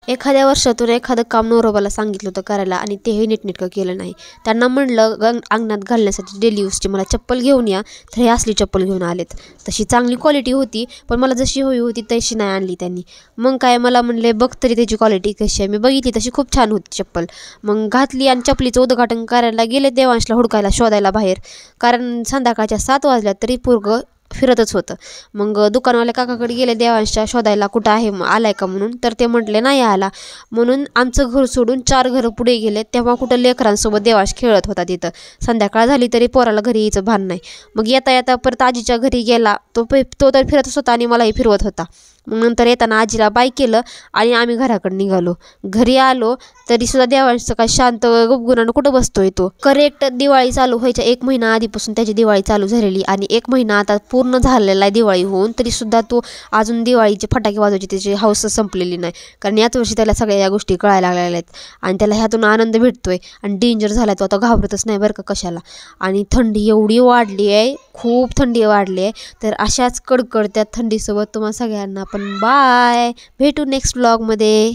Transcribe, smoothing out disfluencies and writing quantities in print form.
एखाद्या वर्षातून एखादं काम नवरोबाला सांगितलं होतं करायला आणि तेही नीटनेटकं केलं नाही. त्यांना म्हणलं अंगणात घालण्यासाठी डेली यूजची मला चप्पल घेऊन या, तर हे असली चप्पल घेऊन आलेत. तशी चांगली क्वालिटी होती, पण मला जशी हवी होती तशी नाही आणली त्यांनी. मग काय मला म्हणले बघ तरी त्याची क्वालिटी कशी आहे. मी बघितली तशी खूप छान होती चप्पल. मग घातली आणि चपलीचं उद्घाटन करायला गेले देवांशला हुडकायला शोधायला बाहेर, कारण संध्याकाळच्या 7 वाजल्या तरी पोरगं फिरतच होतं. मग दुकानवाल्या काकाकडे गेले देवांशच्या शोधायला कुठं आहे आलाय का म्हणून, तर ते म्हटले नाही आला. म्हणून आमचं घर सोडून 4 घरं पुढे गेले, तेव्हा कुठं लेकरांसोबत देवांश खेळत होता तिथं. संध्याकाळ झाली तरी पोराला घरी यायचं भान नाही. मग येता येता परत आजीच्या घरी गेला. तो तर फिरतच होता आणि मलाही फिरवत होता. मग नंतर येताना आजीला बाय केलं आणि आम्ही घराकडे निघालो. घरी आलो तरीसुद्धा देवांशचं काय शांत गुपगुणानं कुठं बसतोय तो. करेक्ट दिवाळी चालू व्हायच्या 1 महिना आधीपासून त्याची दिवाळी चालू झालेली आणि 1 महिना आता पूर्ण झालेला आहे दिवाळी होऊन, तरीसुद्धा तो अजून दिवाळीचे फटाके वाजवायची त्याची हौस संपलेली नाही. कारण याच वर्षी त्याला सगळ्या या गोष्टी कळायला लागलेल्या आहेत आणि त्याला ह्यातून आनंद भेटतोय आणि डेंजर झाला तो आता घाबरतच नाही बरं का कशाला. आणि थंडी एवढी वाढली आहे, खूप थंडी वाढली आहे. तर अशाच कडकडत्या थंडीसोबत तुम्हाला सगळ्यांना पण बाय, भेटू नेक्स्ट व्लॉगमध्ये.